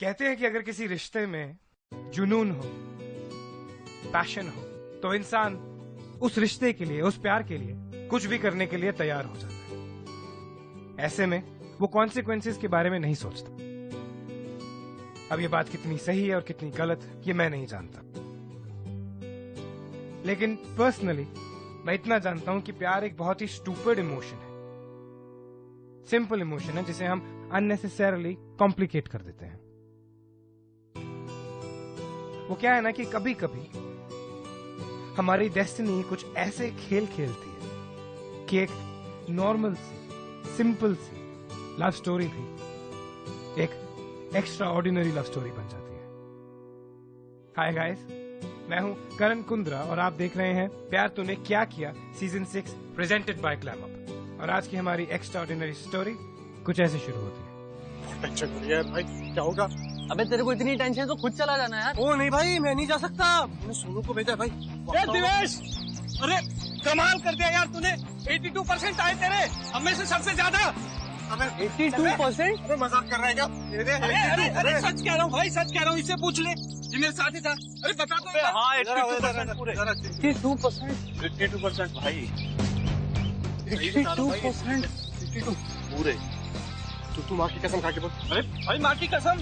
कहते हैं कि अगर किसी रिश्ते में जुनून हो, पैशन हो, तो इंसान उस रिश्ते के लिए, उस प्यार के लिए कुछ भी करने के लिए तैयार हो जाता है। ऐसे में वो कॉन्सिक्वेंसेस के बारे में नहीं सोचता। अब ये बात कितनी सही है और कितनी गलत ये मैं नहीं जानता, लेकिन पर्सनली मैं इतना जानता हूं कि प्यार एक बहुत ही स्टूपिड इमोशन है, सिंपल इमोशन है जिसे हम अननेसेसरली कॉम्प्लिकेट कर देते हैं। वो क्या है ना कि कभी कभी हमारी डेस्टिनी कुछ ऐसे खेल खेलती है कि एक नॉर्मल सी, सिंपल सी लव स्टोरी भी एक एक्स्ट्रा ऑर्डिनरी लव स्टोरी बन जाती है। हाय गाइस, मैं हूं करण कुंद्रा और आप देख रहे हैं प्यार Tune Kya Kiya season 6 presented by clam up. और आज की हमारी एक्स्ट्रा ऑर्डिनरी स्टोरी कुछ ऐसे शुरू होती है। टेंशन हो रही है भाई, क्या होगा? अबे तेरे को इतनी टेंशन तो खुद चला जाना यार। ओ नहीं भाई, मैं नहीं जा सकता, मैंने सोनू को भेजा भाई। दिवेश, अरे कमाल कर दिया यार तूने। 82% आए तेरे, हम में से सबसे ज्यादा। 82%? अरे मजाक कर रहा है क्या? अरे सच कह रहा हूँ भाई, सच कह रहा हूँ। इससे पूछ ले, ये मेरे साथ ही था। अरे बता तो। हाँ 82% पूरे। 82%? 82% भाई। 82% 82 पूरे। तू माँ की कसम खा के बोल। अरे भाई माँ की कसम,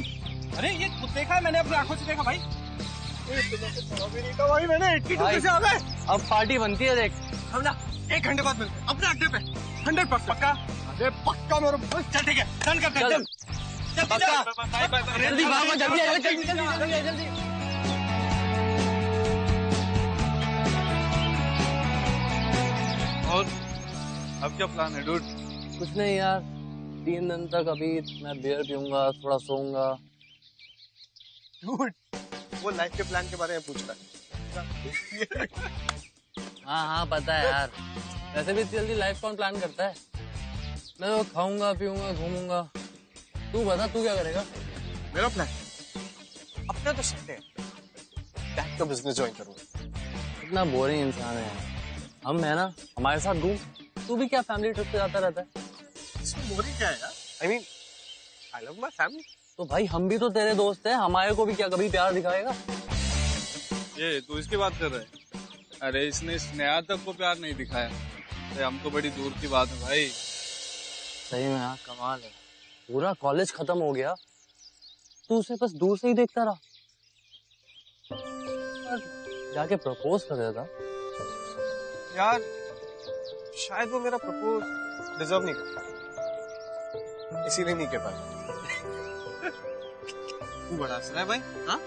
अरे ये खुद देखा है मैंने, अपनी आंखों से देखा भाई। अभी नहीं था भाई, मैंने 82 कैसे आ गए? अब पार्टी बनती है देख। हम ना 1 घंटे बाद मिलते हैं अपने अड्डे पे। 100% पक्का? अरे पक्का मेरे भाई। चल ठीक है, डन करते हैं। चल पक्का? जल्दी भागो, जल्दी आ, जल्दी। और अब क्या प्लान है डूड? कुछ नहीं यार, 3 दिन तक अभी मैं बियर पीऊंगा, थोड़ा सोऊंगा। Dude, वो लाइफ के प्लान के बारे में पूछ रहा है। हाँ पता है यार, वैसे भी जल्दी लाइफ कौन प्लान करता है। मैं तो खाऊंगा, पीऊंगा, घूमूंगा। तू बता, तू क्या करेगा? मेरा प्लान अपना तो संडे है, टैग का बिजनेस ज्वाइन करूंगा। इतना बोरिंग इंसान है यार। हम है ना, हमारे साथ घूम। तू भी क्या फैमिली ट्रिप पे जाता रहता है? इसमें बोरिंग क्या है यार? I mean, I love my family. तो भाई हम भी तो तेरे दोस्त हैं, हमारे को भी क्या कभी प्यार दिखाएगा? ये तू इसकी बात कर रहा है? अरे इसने स्नेहा तक को प्यार नहीं दिखाया। अरे हम तो बड़ी दूर की बात है भाई। सही में यार, कमाल है। पूरा कॉलेज खत्म हो गया, तू उसे बस दूर से ही देखता रहा। जाके प्रपोज कर देता। यार शायद वो मेरा प्रपोज डिजर्व नहीं करता, इसीलिए नहीं कर पाया। तू बड़ा हंस रहा है भाई। हाँ,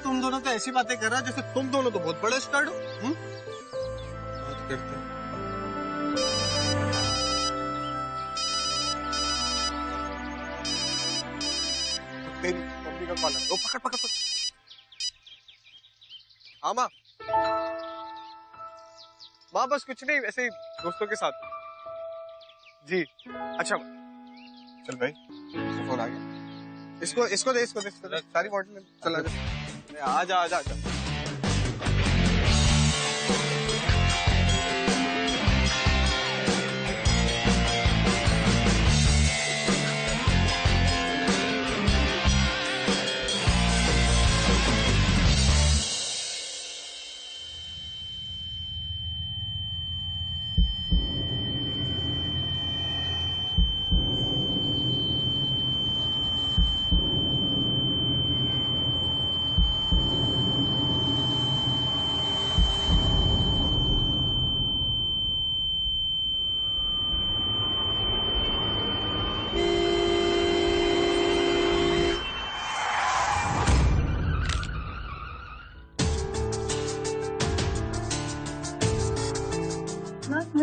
तुम दोनों तो ऐसी बातें कर रहा है जैसे तुम दोनों तो बहुत बड़े स्टार्ट हो। बात करते हैं। तेरी मम्मी का कॉल है, वो पकड़। हाँ माँ, बस कुछ नहीं, ऐसे ही दोस्तों के साथ। जी अच्छा, चल भाई फोन आ गया। इसको दे सारी बॉटल चला जा। आजा।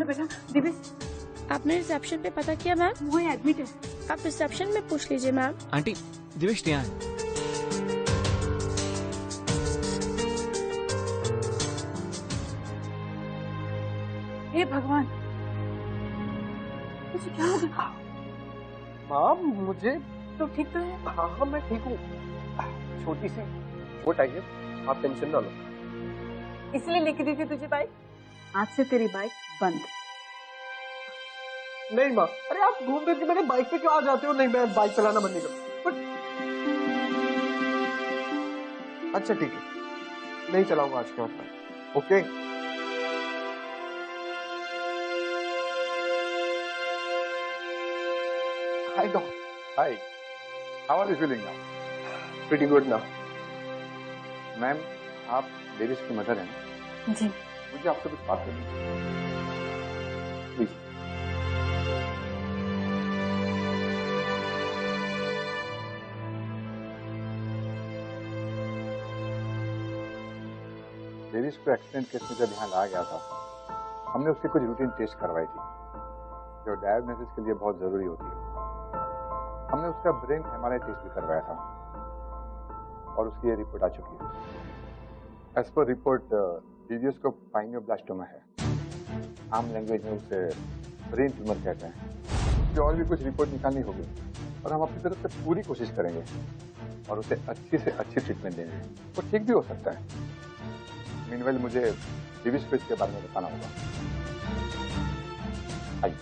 बेटा दिव्य, आपने रिसेप्शन पे पता किया मैम? वो एडमिट है। आप रिसेप्शन में पूछ लीजिए मैम। आंटी, दिवेश यहाँ है। हे भगवान, मुझे क्या हो गया? माँ मुझे तो ठीक तो है? हाँ मैं ठीक हूँ। छोटी सी चोट आई है, आप टेंशन ना लो। इसलिए लेके दी थी तुझे बाइक? आज से तेरी बाइक बंद। नहीं माँ, अरे आप घूम फिर के मेरे बाइक पे क्यों आ जाते हो? नहीं, मैं बाइक चलाना बंद नहीं करूँ। अच्छा ठीक है, नहीं चलाऊंगा आज के बाद। Okay hi doctor. Hi, how are you feeling now? Pretty good now. Ma'am, आप देविश की मदर हैं ना? जी। मुझे आपसे कुछ बात करनी है, प्लीज। देविश को एक्सीडेंट केस में जब यहाँ लाया गया था, हमने उसकी कुछ रूटीन टेस्ट करवाई थी जो डायग्नोसिस के लिए बहुत जरूरी होती है। हमने उसका ब्रेन एमआरआई टेस्ट भी करवाया था और उसकी ये रिपोर्ट आ चुकी है। एज पर रिपोर्ट डीवीएस को पाइनियोब्लास्टोमा है, आम लैंग्वेज में उसे ब्रेन ट्यूमर कहते हैं। उसकी और भी कुछ रिपोर्ट निकालनी होगी और हम अपनी तरफ से पूरी कोशिश करेंगे और उसे अच्छी से अच्छी ट्रीटमेंट देंगे। वो ठीक भी हो सकता है। मीनवेल मुझे डीवीएस को इसके बारे में बताना होगा। आइए।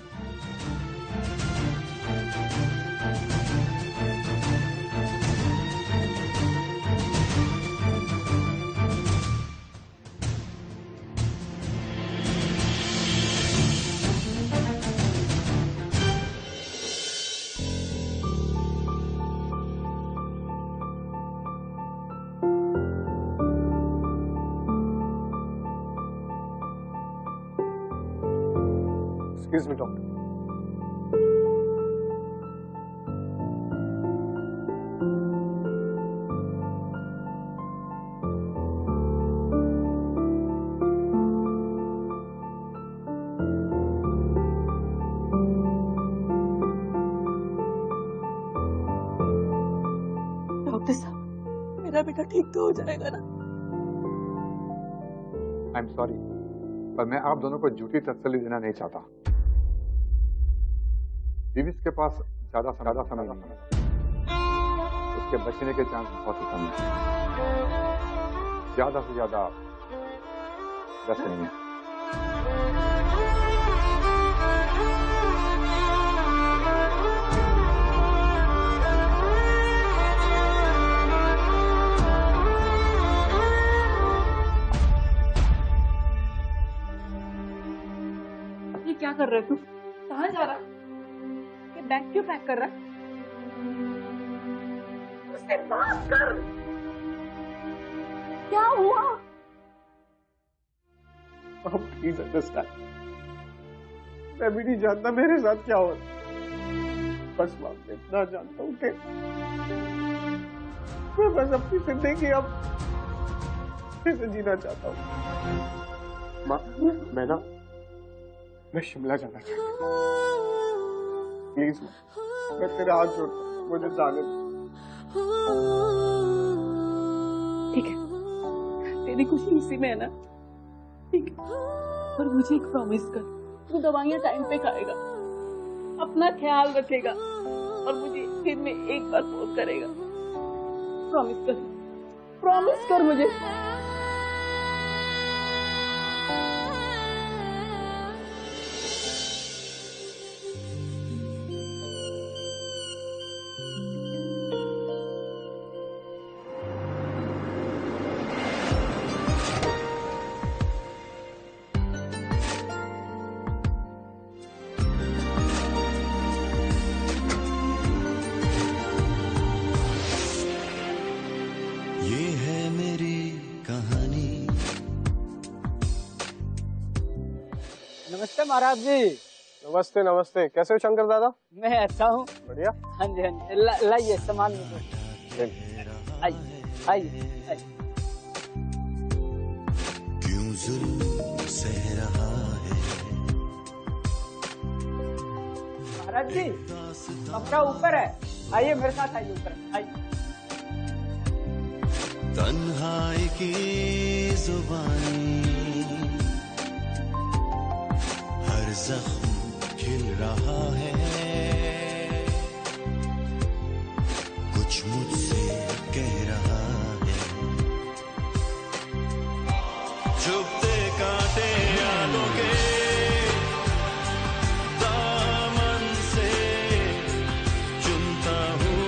Excuse me, doctor. डॉक्टर साहब, मेरा बेटा ठीक तो हो जाएगा ना? आई एम सॉरी, पर मैं आप दोनों को झूठी तसल्ली देना नहीं चाहता। दिविश के पास ज्यादा समय नहीं है। उसके बचने के चांस बहुत ही कम है। ज्यादा से ज्यादा 10 नहीं है। ये क्या कर रहे तू? कहाँ जा रहा? ये बैग क्यों पैक कर रहा? उससे बात कर। क्या हुआ? आप प्लीज अंडरस्टैंड। मैं भी नहीं जानता मेरे साथ क्या हो। बस मैं इतना जानता हूँ कि मैं बस अपनी जिंदगी अब फिर से जीना चाहता हूँ। माँ, मैं शिमला जाना चाहता हूँ। प्लीज मैं तेरे हाथ जोड़ता हूँ, मुझे जाने दो। ठीक है, तेरी खुशी इसी में है ना? ठीक है, पर मुझे एक प्रॉमिस कर, तू दवाइयाँ टाइम पे खाएगा, अपना ख्याल रखेगा और मुझे दिन में एक बार फोन करेगा। प्रॉमिस कर मुझे। नमस्ते महाराज जी। नमस्ते नमस्ते, कैसे हो शंकर दादा? मैं अच्छा हूँ। बढ़िया। हाँ जी हाँ जी, लाइए सामान आइए आइए। क्यों जुल्म सह रहा है महाराज जी, कमरा ऊपर है, आइए मेरे साथ, आइए ऊपर आइए। तन्हाई की जुबानी हर जख्म खिल रहा है, कुछ मुझसे कह रहा है। चुपते कांटे यादों के दामन से चुनता हूँ,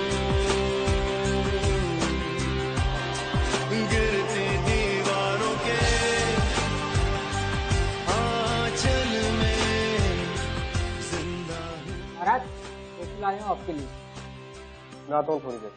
मैं आता हूँ थोड़ी देर।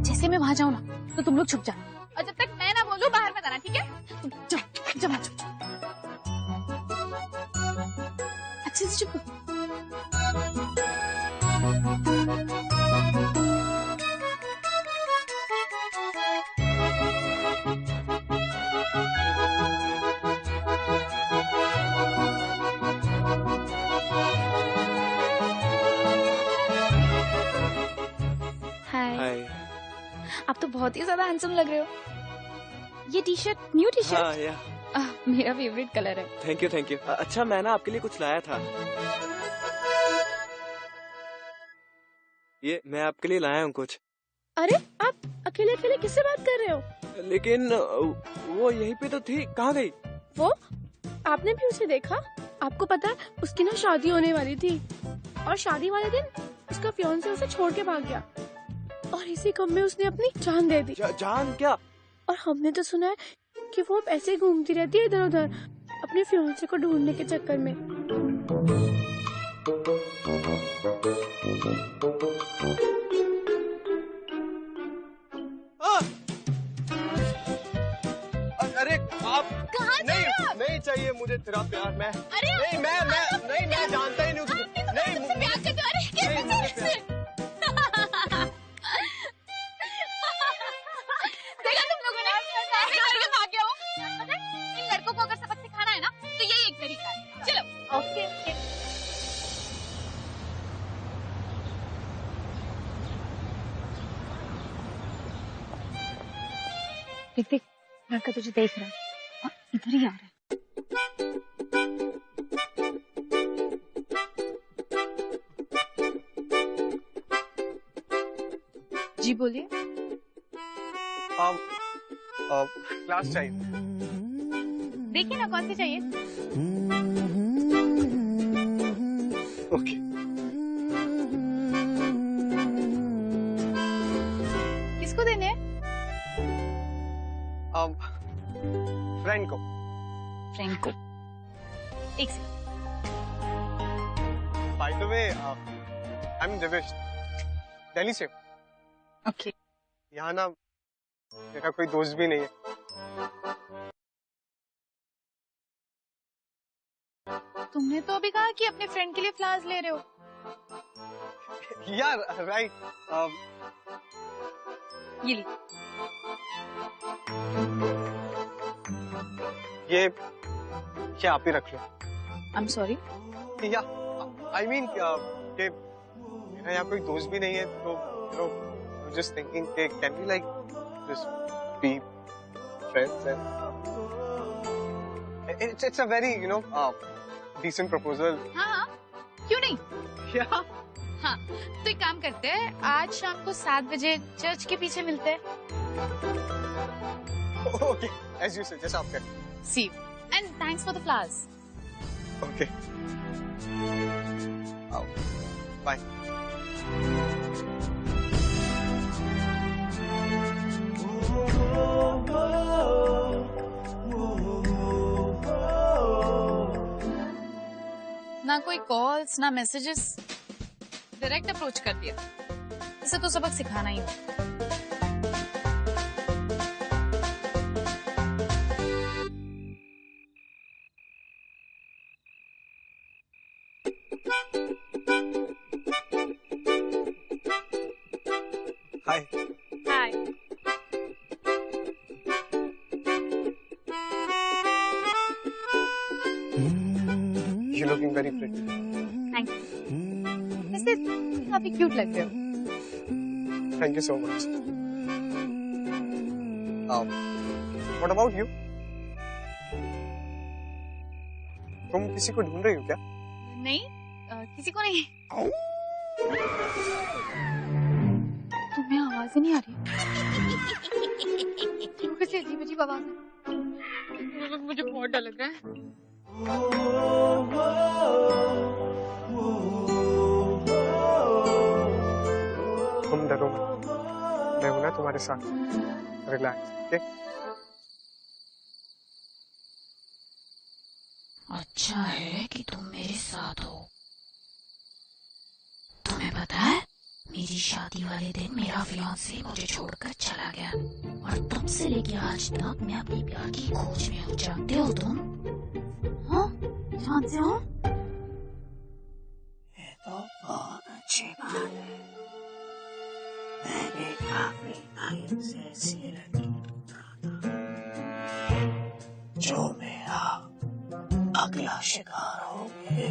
जैसे मैं वहां जाऊं ना तो तुम लोग छुप जाना, और जब तक मैं ना बोलूं बाहर मत आना, ठीक है? तुम जाओ जाओ छुप जाओ, अच्छे से चुप। हाय, आप तो बहुत ही ज्यादा हैंडसम लग रहे हो। ये T shirt, new T shirt? हाँ, या मेरा फेवरेट कलर है। Thank you thank you. अच्छा मैं ना आपके लिए कुछ लाया था। ये मैं आपके लिए लाया हूँ कुछ। अरे आप अकेले अकेले किससे बात कर रहे हो? लेकिन वो यहीं पे तो थी, कहाँ गई? वो आपने भी उसे देखा? आपको पता है उसकी ना शादी होने वाली थी, और शादी वाले दिन उसका फियांसे उसे छोड़ के भाग गया, और इसी कम में उसने अपनी जान दे दी। जान क्या? और हमने तो सुना है कि वो अब ऐसे ही घूमती रहती है इधर उधर अपने फियांसे को ढूंढने के चक्कर में। अरे आप नहीं चाहिए मुझे तेरा प्यार। मैं मैं जानता ही नहीं हूँ। देखा तुम लोगों ने, ऐसे करके भाग गया वो। पता है, इन लड़कों को अगर सबक सिखाना है ना तो यही एक तरीका है। चलो ओके। देख देख, लड़का तुझे देख रहा है और इधर ही आ रहा है। जी बोलिए। क्लास चाहिए। देखिए ना कौन सी चाहिए। ओके। किसको देने हैं? फ्रेंड को। फ्रेंड को। एक second. By the way, I am Divesh, Delhi से। ओके। यहाँ ना मेरा कोई दोस्त भी नहीं है। तुमने तो अभी कहा कि अपने फ्रेंड के लिए फ्लावर्स ले रहे हो। यार राइट। ये ली। ये आप ही रख लो। I am sorry. या आई मीन कि मेरा यहाँ कोई दोस्त भी नहीं है, तो just thinking, can we like just be friends? And it's a very decent proposal. हाँ, क्यों नहीं? Yeah. हाँ, तो एक काम करते हैं, आज शाम को 7 बजे चर्च के पीछे मिलते हैं। Okay, as you suggest, आप करें। See you. And thanks for the flowers. Okay. Bye. ना कोई कॉल्स ना मैसेजेस, डायरेक्ट अप्रोच कर दिया। इसे तो सबक सिखाना ही हो। Hi. Hi. You're looking very pretty. Thank you. वैसे काफी क्यूट लग रहे हो। Thank you so much. What about you? तुम किसी को ढूंढ रही हो क्या? नहीं, किसी को नहीं। तुम्हें आवाज ही नहीं आ रही? क्यों कैसे अजीब अजीब आवाज है? मुझे बहुत डर लग रहा है। तुम डरो मत, मैं हूं ना तुम्हारे साथ। Relax, okay? अच्छा है कि तुम मेरे साथ हो। तुम्हें पता है, मेरी शादी वाले दिन मेरा फियांसे मुझे छोड़कर चला गया और तब से लेके आज तक मैं अपने प्यार की खोज में हूँ। जानते हो तुम? हाँ, जानते हो? ये तो बहुत अच्छी बात है। मैंने काफी टाइम से ऐसी लड़की ढूंढा था जो मेरा अगला शिकार होगे।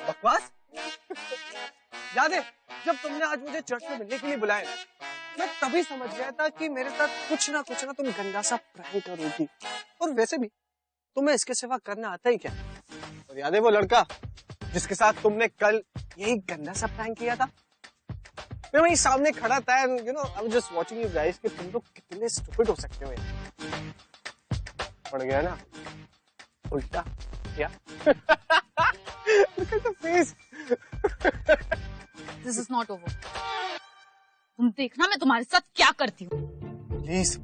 बकवास? याद है जब तुमने आज मुझे चर्च में मिलने के लिए बुलाया, मैं तभी समझ गया था कि मेरे साथ कुछ ना तुम गंदा सा प्रैंक करोगी। और वैसे भी तुम्हें इसके सिवा करना आता ही क्या? और याद है वो लड़का जिसके साथ तुमने कल यही गंदा सा प्रैंक किया था? मैं वहीं सामने खड़ा था and you no I was just watching you guys कि तुम लोग कितने स्टूपिड हो सकते हो यार। पड़ गया ना उल्टा क्या? Look at the face. This is not over. तुम देखना मैं तुम्हारे साथ क्या करती हूँ। प्लीज,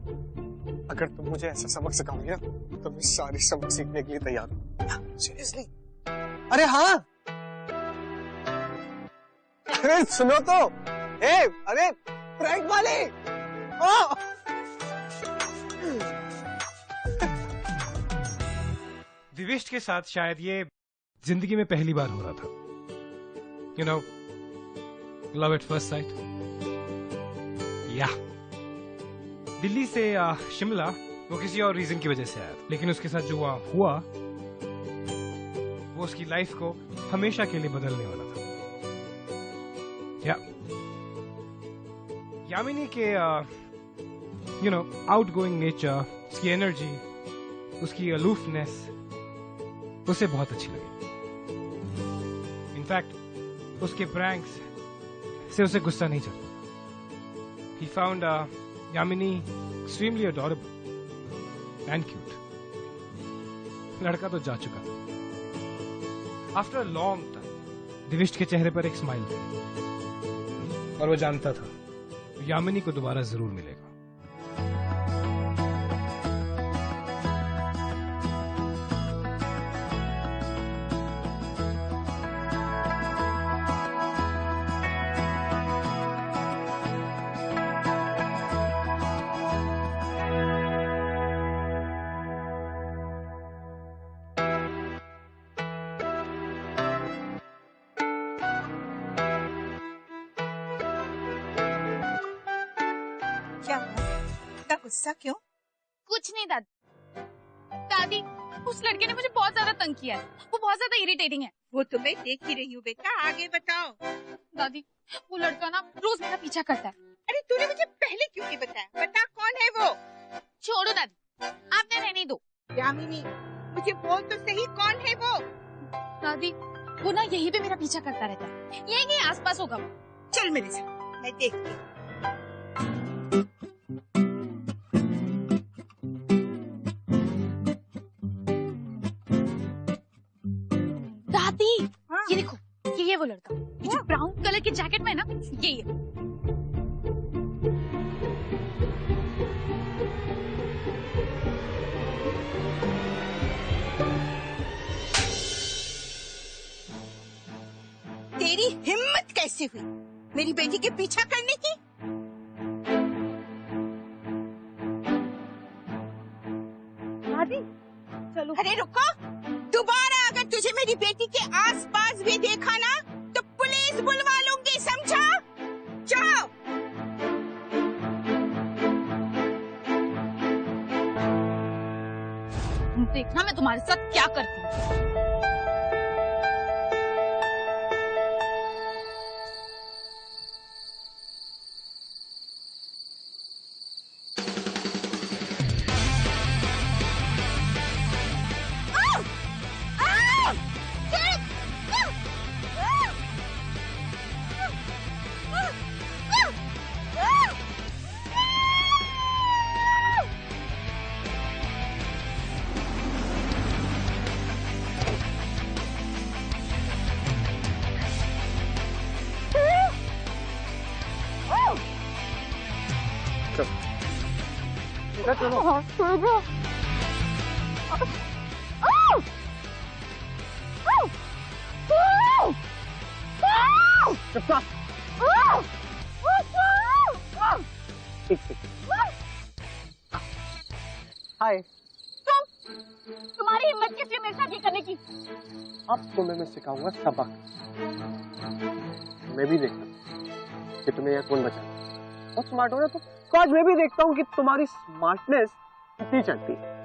अगर तुम मुझे ऐसा सबक सिखाओगे ना तो मैं सारी सबक सीखने के लिए तैयार हूँ। सीरियसली? अरे हाँ, अरे सुनो तो, अरे प्रैंक वाले। दिविष्ट के साथ शायद ये जिंदगी में पहली बार हो रहा था। You know, love at first sight. या दिल्ली से शिमला वो किसी और रीजन की वजह से आया था, लेकिन उसके साथ जो हुआ वो उसकी लाइफ को हमेशा के लिए बदलने वाला था। यामिनी के यू नो आउटगोइंग नेचर, उसकी एनर्जी, उसकी अलूफनेस उसे बहुत अच्छी लगी। इनफैक्ट उसके प्रैंक्स से उसे गुस्सा नहीं चलता। He found Yamini extremely adorable and cute. लड़का तो जा चुका था। After a long time, दिविष्ट के चेहरे पर एक स्माइल थी और वो जानता था यामिनी को दोबारा जरूर मिलेगा। गुस्सा क्यों? कुछ नहीं दादी। दादी, उस लड़के ने मुझे बहुत ज्यादा तंग किया है। वो बहुत ज्यादा इरिटेटिंग है। वो तो मैं देख ही रही हूँ बेटा, आगे बताओ। दादी, वो लड़का ना रोज मेरा पीछा करता है। अरे तूने मुझे पहले क्यों नहीं बताया? बता कौन है वो? छोड़ो दादी, आपने रहने दो। यामिनी, मुझे बोल तो सही, कौन है वो? दादी, वो ना यहीं पे मेरा पीछा करता रहता है। यहीं आस पास होगा। चल मेरे साथ, मैं देखती हूँ। हाँ। ये देखो, ये वो लड़का, ये जो ब्राउन कलर की जैकेट में है ना, ये है। तेरी हिम्मत कैसे हुई मेरी बेटी के पीछा करने की? दादी, चलो। अरे रुको, दोबारा अगर तुझे मेरी बेटी के आसपास भी देखा ना तो पुलिस देखना मैं तुम्हारे साथ क्या करती हूँ। हाय, तुम्हारी हिम्मत कैसे मेरे साथ ये करने की? अब तुम्हें मैं सिखाऊंगा सबक। मैं भी देखता कि तुम्हें यह कौन बचा। बहुत स्मार्ट हो ना तुम, तो आज मैं भी देखता हूँ कि तुम्हारी स्मार्टनेस कितनी चलती है।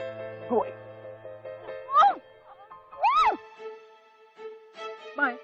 बाय।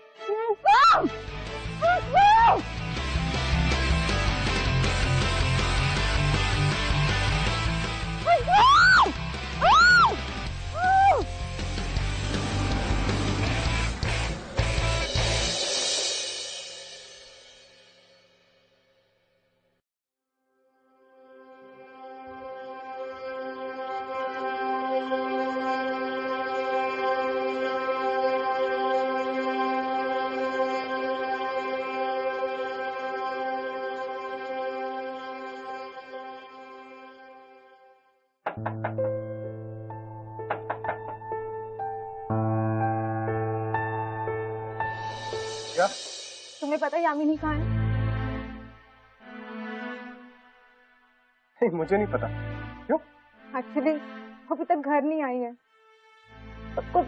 क्या? तुम्हें पता है यामिनी कहाँ है? मुझे नहीं पता। क्यों? एक्चुअली वो अभी तक घर नहीं आई है। सबको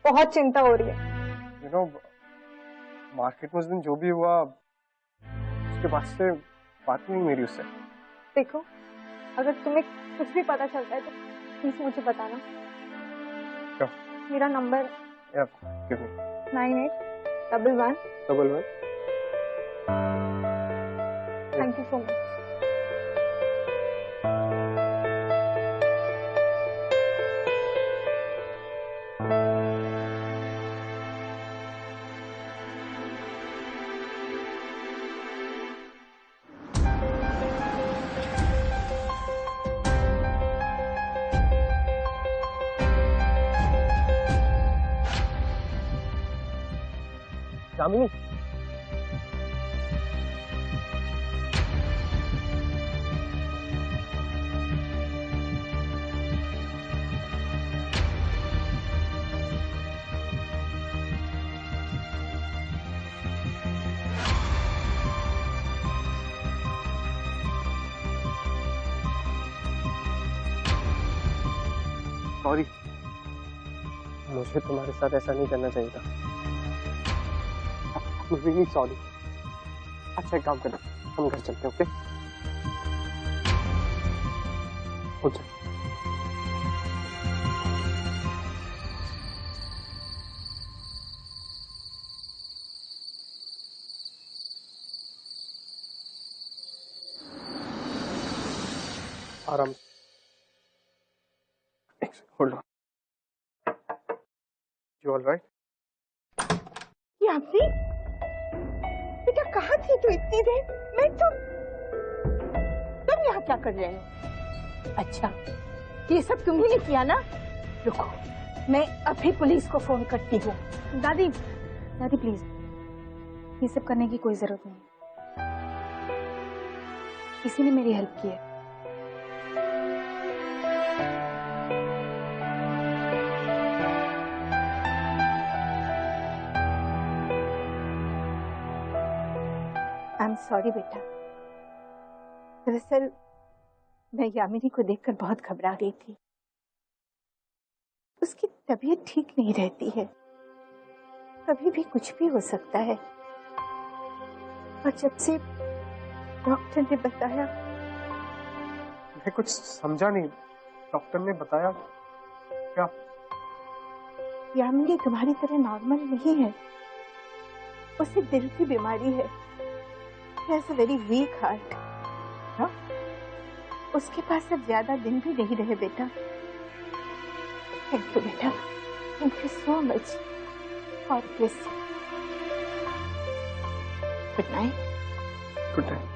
बहुत चिंता हो रही है। यू नो, मार्केट में उस दिन जो भी हुआ उसके बाद से बात नहीं मेरी उससे। देखो, अगर तुम्हें कुछ भी पता चलता है तो प्लीज मुझे बताना। क्या? मेरा number 981111। Thank you so much. Yamini, sorry, मुझे तुम्हारे साथ ऐसा नहीं करना चाहिए था। Really sorry. अच्छा एक काम करो, हम घर चलते हैं। ओके? आराम। Hold on. You all right? Yamini, बेटा कहाँ थी तू इतनी देर? मैं तो तुम यहाँ क्या कर रहे हो? अच्छा, ये सब तुम्ही ने किया ना? रुको, मैं अभी पुलिस को फोन करती हूँ। दादी, दादी प्लीज, ये सब करने की कोई जरूरत नहीं। किसी ने मेरी हेल्प की है। आई एम सॉरी बेटा। दरअसल मैं यामिनी को देखकर बहुत घबरा गई थी। उसकी तबीयत ठीक नहीं रहती है, कभी भी कुछ भी हो सकता है। और जब से डॉक्टर ने बताया, मैं कुछ समझा नहीं। डॉक्टर ने बताया क्या? यामिनी तुम्हारी तरह नॉर्मल नहीं है, उसे दिल की बीमारी है। He has a very weak heart. हाँ? उसके पास अब ज्यादा दिन भी नहीं रहे बेटा। थैंक यू बेटा, thank you so much. God bless you. Good night. Good night.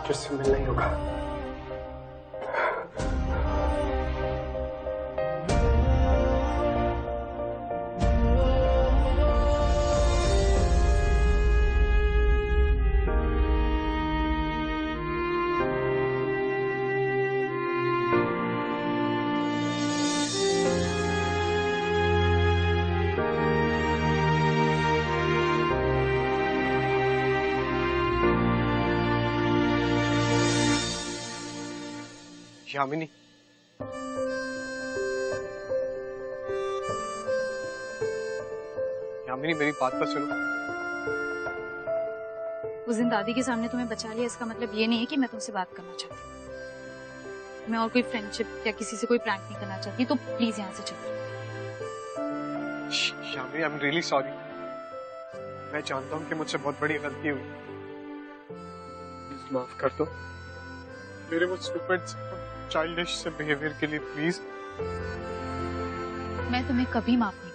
तुझसे मिलना ही होगा। यामिनी, यामिनी मेरी बात तो सुनो। उस दिन दादी के सामने तुम्हें बचा लिया, इसका मतलब ये नहीं है कि मैं तुमसे बात करना चाहती हूँ। मैं और कोई फ्रेंडशिप या किसी से कोई प्रैंक नहीं करना चाहती, तो प्लीज यहाँ से चलो। Yamini, I am really sorry. मैं जानता हूँ कि मुझसे बहुत बड़ी गलती हुई। प्लीज माफ कर दो मेरे वो स्टूपिड चाइल्डिश से बिहेवियर के लिए, प्लीज। मैं तुम्हें कभी माफ नहीं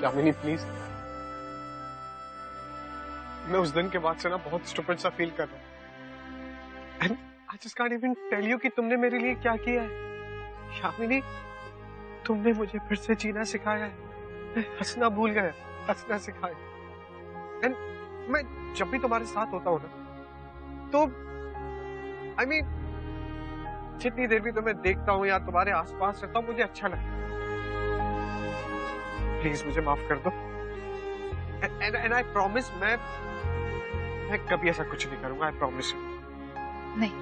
यामिनी प्लीज। मैं उस दिन के बाद से ना बहुत स्टूपिड सा फील कर रहा हूँ। And I just can't even tell you कि तुमने मेरे लिए क्या किया है। यामिनी, तुमने मुझे फिर से जीना सिखाया है, मैं हंसना भूल गया, हंसना सिखाया। एंड मैं जब भी तुम्हारे साथ होता हूँ ना, तो I mean, जितनी देर भी तुम्हें देखता हूँ या तुम्हारे आसपास रहता हूँ, मुझे अच्छा लगता है। प्लीज मुझे माफ कर दो। एंड आई प्रॉमिस, मैं कभी ऐसा कुछ नहीं करूंगा। I promise. नहीं।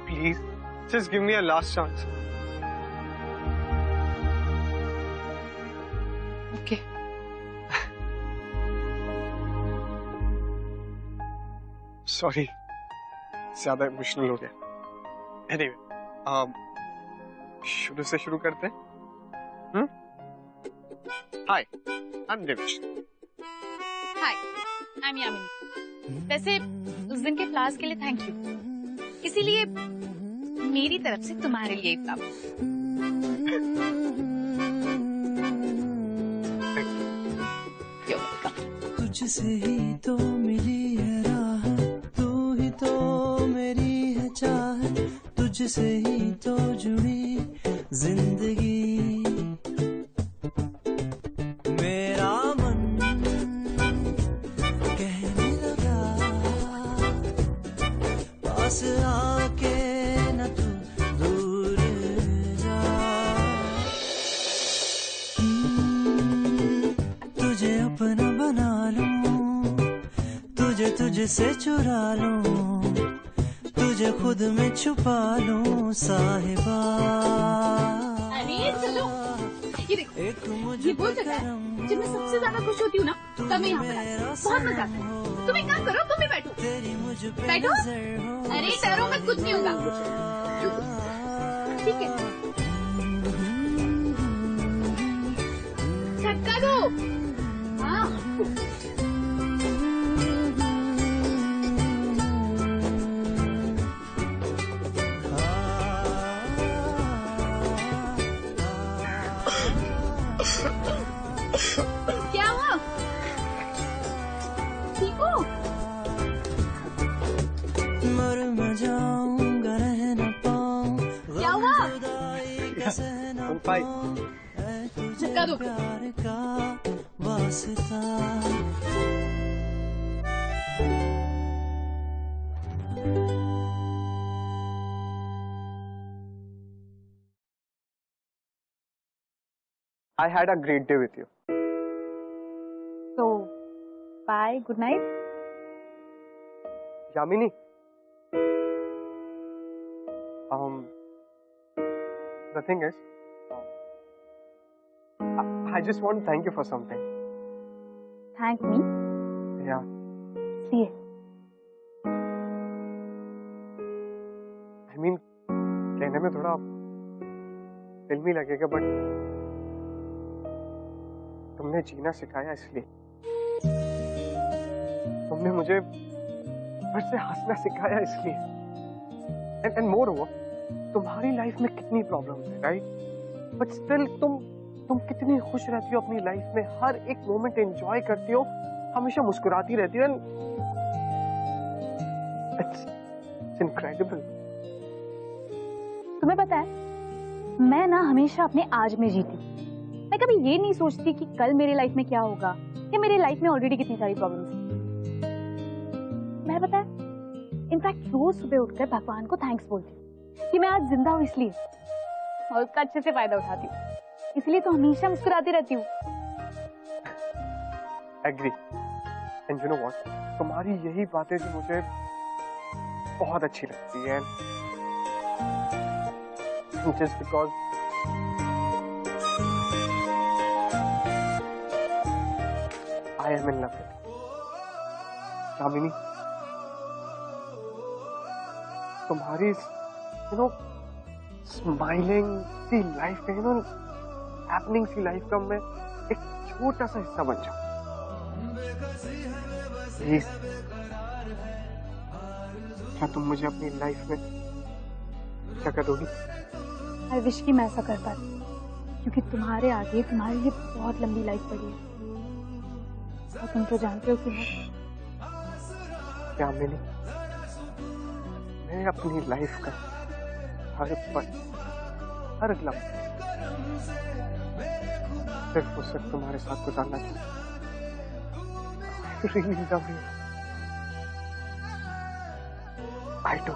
Please just give me a last chance. Okay. Sorry, ज्यादा इमोशनल हो गया। एनीवे, शुरू से शुरू करते हैं। Hi, I am Devesh. Hi, I am Yamini. वैसे उस दिन के फ्लावर्स के लिए थैंक यू, इसीलिए मेरी तरफ से तुम्हारे लिए फ्लावर्स। तुझसे ही तो मिली है राह, तू ही तो मेरी है चाह, तुझसे ही तो जुड़ी जिंदगी। मेरा मन कहने लगा, पास आके न तू दूर जा। तुझे अपना बना लूं, तुझे तुझसे चुरा लूं, तुझे खुद में छुपा लूं साहिबा। अरे चलो, ये देखो, ये वो जगह है जब मैं सबसे ज्यादा खुश होती हूँ ना, तब मैं यहाँ पर आती हूँ। बहुत मजा आता है। तुम एक काम करो, तुम भी बैठो। बैठो। अरे डरो मत, कुछ नहीं होगा। ठीक है, झटका दो। हाँ, क्या हुआ? ठीक हो? बाय। तुझे प्यार का वास्ता। I had a great day with you. So, bye, good night. Yamini, the thing is, I just want to thank you for something. Thank me. Yeah. See you. I mean, कहने में थोड़ा फिल्मी लगेगा, but तुमने जीना सिखाया इसलिए। तुमने मुझे फिर से हंसना सिखाया इसलिए। एंड मोर ओवर, तुम्हारी लाइफ में कितनी प्रॉब्लम्स है, राइट? बट स्टिल तुम कितनी खुश रहती हो अपनी लाइफ में, हर एक मोमेंट एंजॉय करती हो, हमेशा मुस्कुराती रहती हो। It's incredible. तुम्हें पता है, मैं ना हमेशा अपने आज में जीती। मैं कभी ये नहीं सोचती कि कल मेरे लाइफ में क्या होगा, या मेरे लाइफ में ऑलरेडी कितनी सारी प्रॉब्लम्स हैं। मैं पता है, इनफैक्ट रोज सुबह उठकर भगवान को थैंक्स बोलती हूँ कि मैं आज जिंदा हूँ इसलिए, और उसका अच्छे से फायदा उठाती हूँ। इसलिए तो हमेशा मुस्कुराती रहती हूँ। Agree. And you know what, तुम्हारी यही बातें जो मुझे बहुत अच्छी लगती है, just because I am in love with Yamini. तुम्हारी यू नो स्माइलिंग सी लाइफ में, यू नो हैपनिंग सी लाइफ का मैं एक छोटा सा हिस्सा बन जाऊं। प्लीज, क्या तुम मुझे अपनी लाइफ में जगह दोगी? आई विश कि मैं ऐसा कर पाती, क्योंकि तुम्हारे आगे तुम्हारे लिए बहुत लंबी लाइफ पड़ी है, और तुम तो जानते हो कि यामिनी, मैं अपनी लाइफ का हर पल, हर लम्हा सिर्फ और सिर्फ तुम्हारे साथ गुजारना चाहता हूँ। Really love you. I do.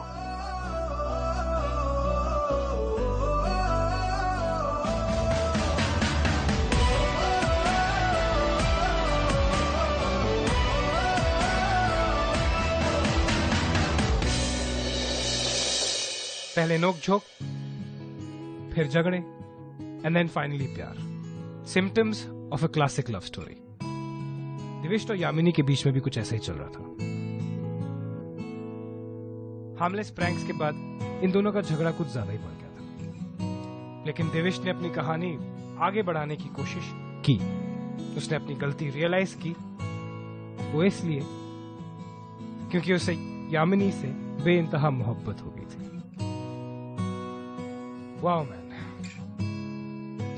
पहले नोक-झोंक, फिर झगड़े, and then finally प्यार. Symptoms of a classic love story. दिविश और यामिनी के बीच में भी कुछ ऐसा ही चल रहा था। हार्मलेस प्रैंक्स के बाद इन दोनों का झगड़ा कुछ ज्यादा ही बढ़ गया था, लेकिन दिविश ने अपनी कहानी आगे बढ़ाने की कोशिश की। उसने अपनी गलती रियलाइज की, वो इसलिए क्योंकि उसे यामिनी से बेइंतहा मोहब्बत हो गई थी। वाओ मैन,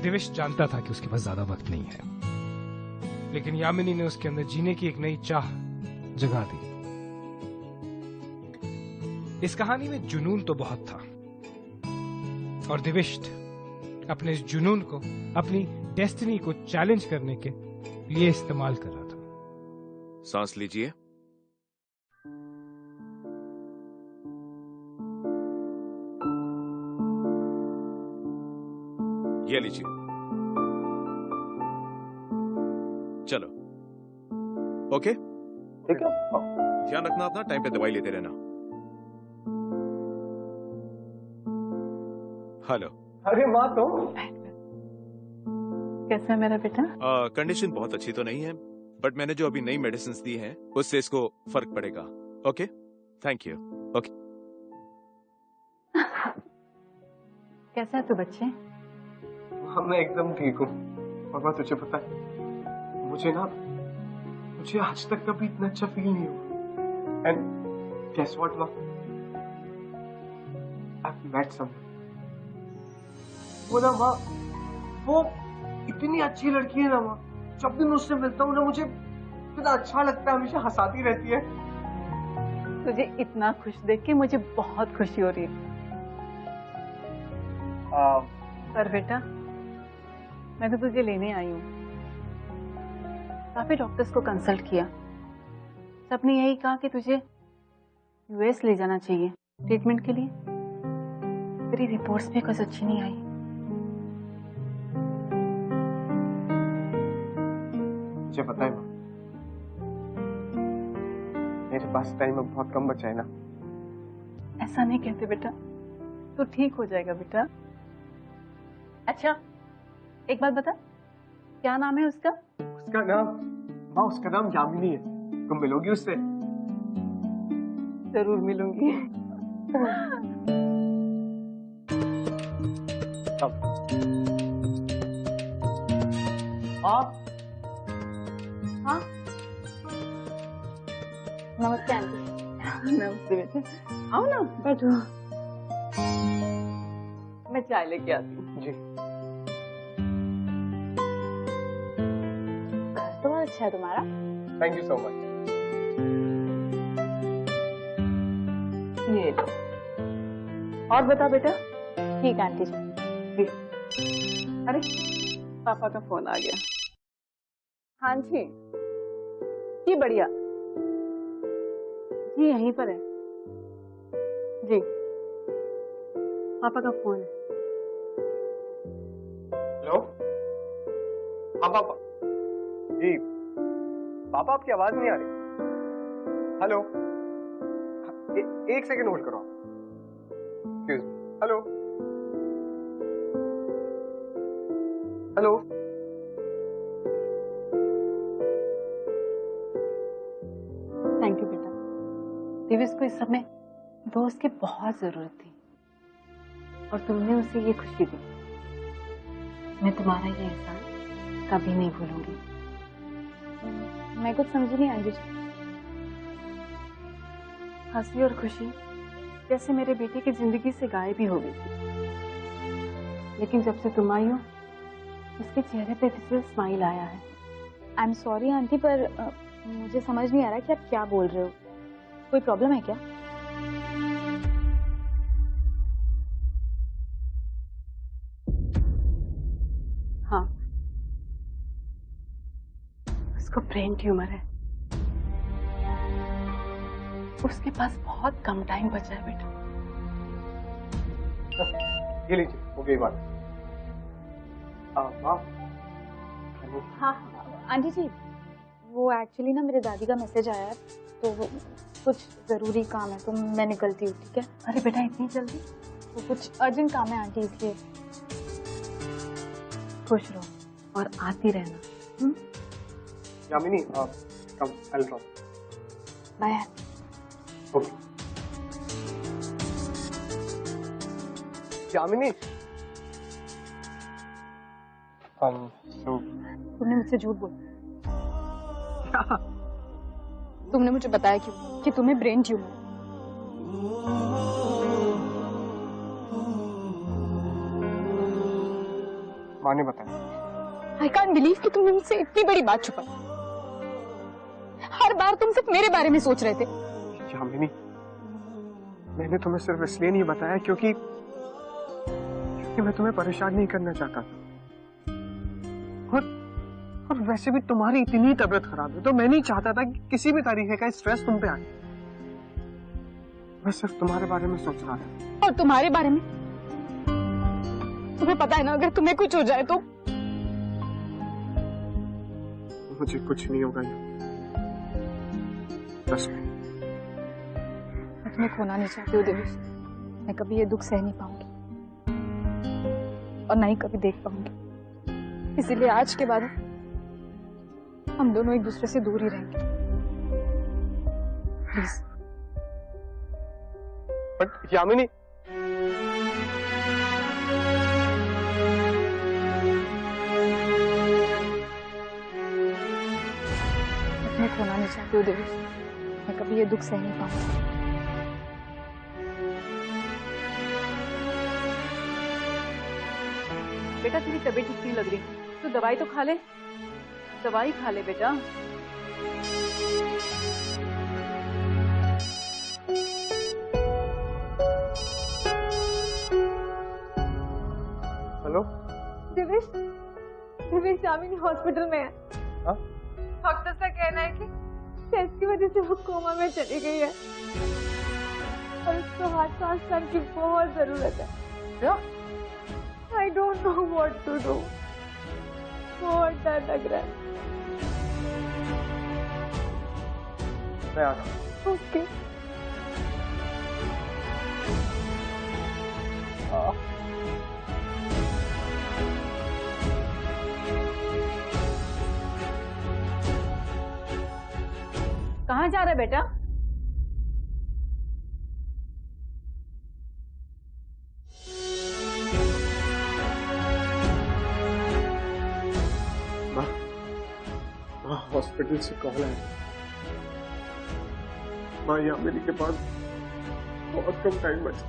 दिविश जानता था कि उसके पास ज्यादा वक्त नहीं है, लेकिन यामिनी ने उसके अंदर जीने की एक नई चाह जगा दी। इस कहानी में जुनून तो बहुत था, और दिविश अपने इस जुनून को अपनी डेस्टिनी को चैलेंज करने के लिए इस्तेमाल कर रहा था। सांस लीजिए। ये लीजिए। चलो, ओके? ठीक है। ध्यान रखना अपना, टाइम पे दवाई लेते रहना। हेलो। अरे माँ, तो कैसा है मेरा बेटा? कंडीशन बहुत अच्छी तो नहीं है, बट मैंने जो अभी नई मेडिसिन दी हैं उससे इसको फर्क पड़ेगा। Okay, thank you. ओके। कैसा है तू बच्चे? मैं एकदम ठीक हूँ। और बात तुझे पता है, मुझे आज तक कभी इतना अच्छा फील नहीं हुआ। एंड गेस व्हाट माँ, आई हैव मेट समवन। वो ना माँ, वो इतनी अच्छी लड़की है ना माँ, जब भी मैं उससे मिलता हूँ ना मुझे इतना अच्छा लगता है, हमेशा हंसाती रहती है। तुझे इतना खुश देख के मुझे बहुत खुशी हो रही है। पर बेटा, मैं तो तुझे लेने आई हूँ। काफी डॉक्टर्स को कंसल्ट किया, सबने यही कहा कि तुझे यूएस ले जाना चाहिए ट्रीटमेंट के लिए। तेरी रिपोर्ट्स भी कुछ अच्छी नहीं आई। मुझे पता है माँ, मेरे पास टाइम अब बहुत कम बचा है ना। ऐसा नहीं कहते बेटा, तो ठीक हो जाएगा बेटा। अच्छा एक बात बता, क्या नाम है उसका? उसका नाम माँ, उसका नाम यामिनी है। तुम मिलोगी उससे? जरूर मिलूंगी। आप? हाँ नमस्ते आंटी। नमस्ते बेटा, आओ ना बैठो। मैं चाय लेके आती हूँ। जी। घर तो बहुत अच्छा है तुम्हारा। Thank you so much. ये लो। और बता बेटा। ठीक आंटी जी। अरे पापा का फोन आ गया। हाँ जी जी बढ़िया जी, यहीं पर है जी। पापा का फोन है। हेलो। हाँ पापा जी। पापा आपकी आवाज नहीं आ रही। हेलो। एक सेकंड होल्ड करो। Excuse me. Hello hello. Thank you बेटा। दिव्यस को इस समय दोस्त की बहुत जरूरत थी और तुमने उसे ये खुशी दी। मैं तुम्हारा ये एहसान कभी नहीं भूलूंगी। मैं कुछ समझी नहीं आंटी जी। हंसी और खुशी जैसे मेरे बेटे की जिंदगी से गायब ही हो गई थी, लेकिन जब से तुम आई हो उसके चेहरे पे फिर से स्माइल आया है। आई एम सॉरी आंटी, पर मुझे समझ नहीं आ रहा कि आप क्या बोल रहे हो। कोई प्रॉब्लम है क्या? हाँ, उसको ब्रेन ट्यूमर है। उसके पास बहुत कम टाइम बचा है बेटा। ये लीजिए, हो गई बात। माँ। हाँ आंटी जी, वो एक्चुअली ना मेरे दादी का मैसेज आया है, तो वो कुछ जरूरी काम है तो मैं निकलती हूँ। ठीक है? अरे बेटा इतनी जल्दी? वो कुछ अर्जेंट काम है आंटी, इसलिए। खुश रहो और आती रहना। Yamini, come, I'll drop. Bye. Okay. Yamini. तो तुमने मुझसे झूठ बोला। तुमने मुझे बताया क्यों कि तुम्हें ब्रेन ट्यूमर। माँ ने बताया। आई कांट बिलीव कि तुमने मुझसे इतनी बड़ी बात छुपाई। हर बार तुम सिर्फ मेरे बारे में सोच रहे थे। यामिनी, मैंने तुम्हें सिर्फ इसलिए नहीं बताया क्योंकि मैं तुम्हें परेशान नहीं करना चाहता था। और वैसे भी तुम्हारी इतनी तबीयत खराब है तो मैं नहीं चाहता था कि किसी भी तरीके का स्ट्रेस तुम पे आए। मैं सिर्फ तुम्हारे बारे में सोच रहा था। और तुम्हारे बारे में? तुम्हें पता है ना, अगर तुम्हें कुछ हो जाए तो? मुझे कुछ नहीं होगा। बस मैं तुम्हें खोना नहीं चाहती हूँ दिव्यस। मैं कभी ये दुख सह नहीं पाऊंगी और ना ही कभी देख पाऊंगी। इसीलिए आज के बाद हम दोनों एक दूसरे से दूर ही रहेंगे। प्लीज। बट यामिनी, मैं खोना नहीं चाहती हूँ दिव्यस। मैं कभी ये दुख सह नहीं पाऊंगी। बेटा तेरी तबीयत ठीक नहीं लग रही, तो दवाई तो खा ले। दवाई खा ले बेटा। हेलो दिव्यस, दिवेश यामिनी हॉस्पिटल में है। डॉक्टर का कहना है कि टेस्ट की वजह से वो कोमा में चली गई है और उसको हार्ट ट्रांसप्लांट की बहुत जरूरत है। क्या? I don't know what to do. बहुत डर लग रहा है। मैं आ रहा हूँ। ओके। कहाँ जा रहा है बेटा? माँ हॉस्पिटल से कॉल है। माँ यामिनी के पास बहुत कम टाइम बचा।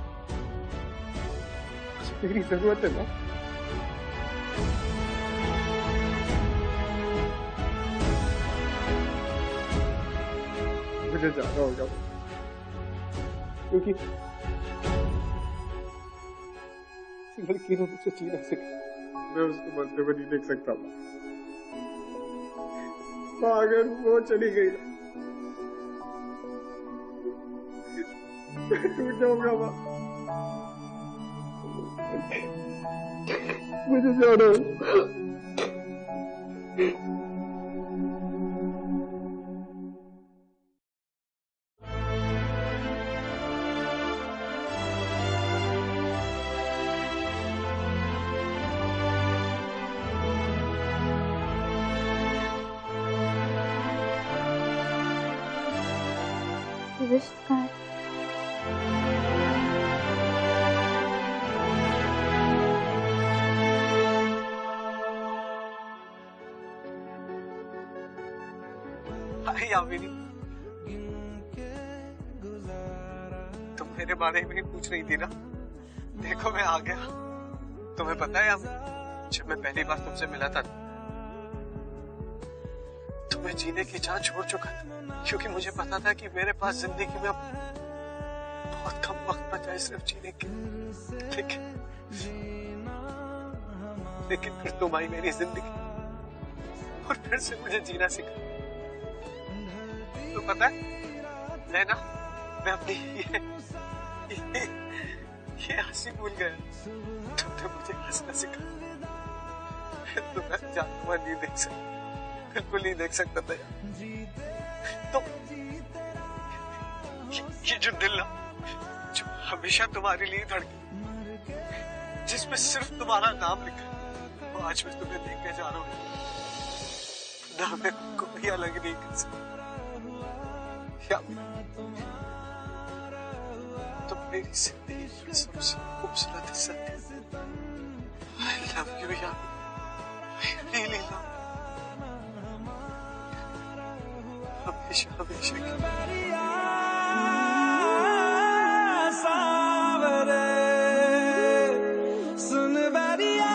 मेरी जरूरत है ना। मुझे जाना होगा क्योंकि लड़की ने मुझे जीना सिखाया। मैं उसको मरते हुए नहीं देख सकता। माँ अगर वो चली गई ना मैं टूट जाऊंगा। माँ मुझे जाना है। दिवेश कहाँ है? यामिनी तुम मेरे बारे में ही पूछ रही थी ना। देखो मैं आ गया। तुम्हें पता है यामिनी, जब मैं पहली बार तुमसे मिला था तो मैं जीने की चाह छोड़ चुका था, क्योंकि मुझे पता था कि मेरे पास जिंदगी में बहुत कम वक्त बचा है सिर्फ जीने के। लेकिन फिर तुम आई मेरी जिंदगी और फिर से मुझे जीना सिखा। तो पता है मैं अपनी ये हंसी भूल गया। तुमने मुझे हंसना सिखा। तुम्हें जानता हुआ नहीं देख सकता, बिल्कुल नहीं देख सकता था यार। तो ये जो दिल ना, जो हमेशा तुम्हारे लिए धड़के, जिसमें सिर्फ तुम्हारा नाम लिखा है, वो आज मैं तुम्हें देख के जा रहा हूँ ना। मैं कोई अलग नहीं कर सकता। तुम मेरी जिंदगी की सबसे खूबसूरत हिस्सा थे। I love you यार, I really love you। हमेशा हमेशा सुन बरिया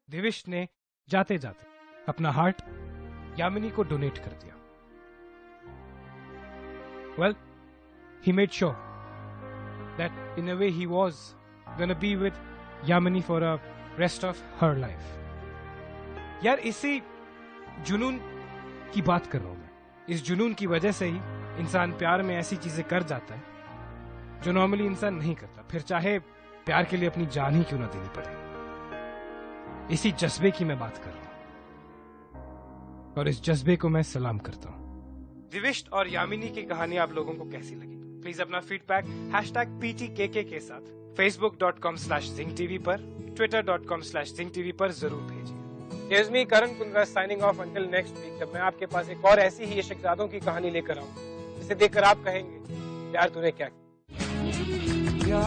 दिविश ने जाते जाते अपना हार्ट यामिनी को डोनेट कर दिया। Well, he made sure that in a way he was gonna be with Yamini for a rest of her life. यार इसी जुनून की बात कर रहा हूं मैं। इस जुनून की वजह से ही इंसान प्यार में ऐसी चीजें कर जाता है जो नॉर्मली इंसान नहीं करता, फिर चाहे प्यार के लिए अपनी जान ही क्यों ना देनी पड़े। इसी जज्बे की मैं बात कर रहा हूं और इस जज्बे को मैं सलाम करता हूं। दिविश और यामिनी की कहानी आप लोगों को कैसी लगी? प्लीज अपना फीडबैक #PTKK के साथ facebook.com/ZingTV पर, twitter.com/ZingTV पर जरूर भेजिए। Here's me, Karan Kundra, signing off until next week, जब मैं आपके पास एक और ऐसी ही शहजादों की कहानी लेकर आऊं जिसे देखकर आप कहेंगे यार तूने क्या किया।